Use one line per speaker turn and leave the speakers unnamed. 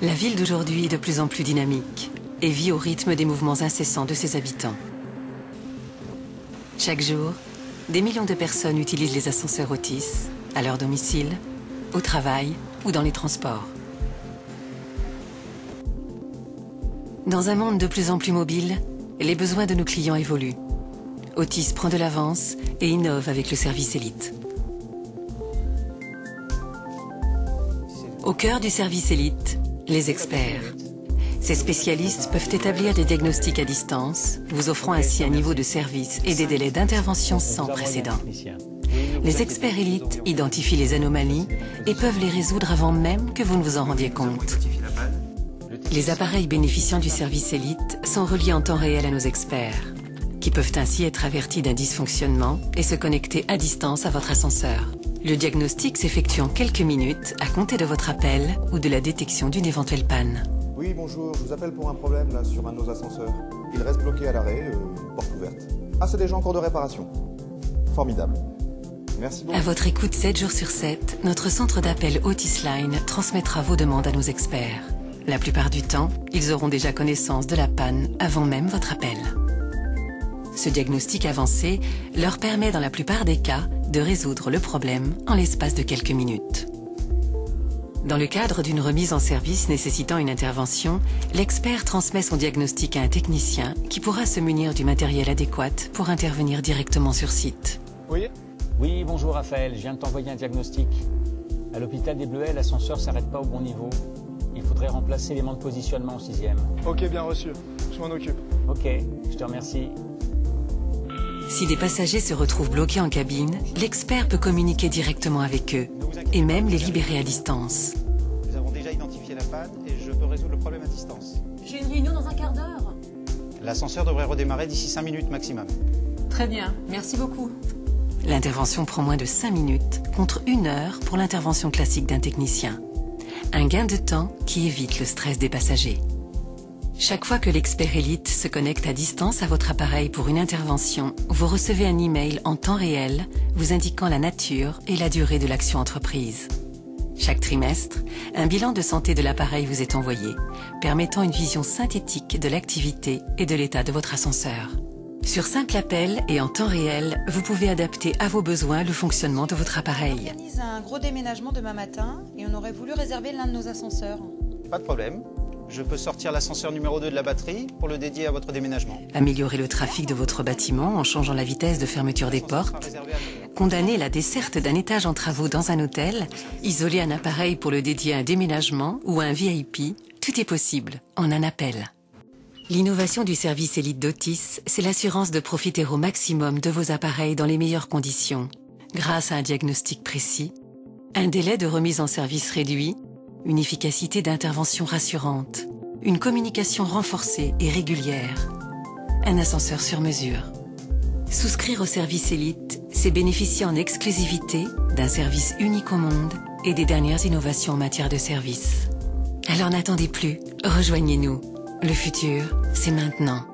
La ville d'aujourd'hui est de plus en plus dynamique et vit au rythme des mouvements incessants de ses habitants. Chaque jour, des millions de personnes utilisent les ascenseurs Otis, à leur domicile, au travail ou dans les transports. Dans un monde de plus en plus mobile, les besoins de nos clients évoluent. Otis prend de l'avance et innove avec le service élite. Au cœur du service élite, les experts. Ces spécialistes peuvent établir des diagnostics à distance, vous offrant ainsi un niveau de service et des délais d'intervention sans précédent. Les experts élites identifient les anomalies et peuvent les résoudre avant même que vous ne vous en rendiez compte. Les appareils bénéficiant du service élite sont reliés en temps réel à nos experts, qui peuvent ainsi être avertis d'un dysfonctionnement et se connecter à distance à votre ascenseur. Le diagnostic s'effectue en quelques minutes à compter de votre appel ou de la détection d'une éventuelle panne.
Oui, bonjour, je vous appelle pour un problème là sur un de nos ascenseurs. Il reste bloqué à l'arrêt, porte ouverte. Ah, c'est déjà en cours de réparation. Formidable. Merci beaucoup.
À votre écoute 7 jours sur 7, notre centre d'appel Otis Line transmettra vos demandes à nos experts. La plupart du temps, ils auront déjà connaissance de la panne avant même votre appel. Ce diagnostic avancé leur permet dans la plupart des cas de résoudre le problème en l'espace de quelques minutes. Dans le cadre d'une remise en service nécessitant une intervention, l'expert transmet son diagnostic à un technicien qui pourra se munir du matériel adéquat pour intervenir directement sur site.
Oui. Oui, bonjour Raphaël, je viens de t'envoyer un diagnostic. À l'hôpital des Bleuets, l'ascenseur ne s'arrête pas au bon niveau. Il faudrait remplacer l'élément de positionnement au 6e.
Ok, bien reçu. Je m'en occupe.
Ok, je te remercie.
Si des passagers se retrouvent bloqués en cabine, l'expert peut communiquer directement avec eux et même les libérer à distance.
Nous avons déjà identifié la panne et je peux résoudre le problème à distance.
J'ai une réunion dans un quart d'heure.
L'ascenseur devrait redémarrer d'ici 5 minutes maximum.
Très bien, merci beaucoup.
L'intervention prend moins de 5 minutes contre 1 heure pour l'intervention classique d'un technicien. Un gain de temps qui évite le stress des passagers. Chaque fois que l'expert élite se connecte à distance à votre appareil pour une intervention, vous recevez un email en temps réel vous indiquant la nature et la durée de l'action entreprise. Chaque trimestre, un bilan de santé de l'appareil vous est envoyé, permettant une vision synthétique de l'activité et de l'état de votre ascenseur. Sur simple appel et en temps réel, vous pouvez adapter à vos besoins le fonctionnement de votre appareil.
On organise un gros déménagement demain matin et on aurait voulu réserver l'un de nos ascenseurs.
Pas de problème. Je peux sortir l'ascenseur numéro 2 de la batterie pour le dédier à votre déménagement.
Améliorer le trafic de votre bâtiment en changeant la vitesse de fermeture des portes, condamner la desserte d'un étage en travaux dans un hôtel, isoler un appareil pour le dédier à un déménagement ou à un VIP, tout est possible en un appel. L'innovation du service élite d'Otis, c'est l'assurance de profiter au maximum de vos appareils dans les meilleures conditions, grâce à un diagnostic précis, un délai de remise en service réduit, une efficacité d'intervention rassurante, une communication renforcée et régulière, un ascenseur sur mesure. Souscrire au service élite, c'est bénéficier en exclusivité d'un service unique au monde et des dernières innovations en matière de service. Alors n'attendez plus, rejoignez-nous. Le futur, c'est maintenant.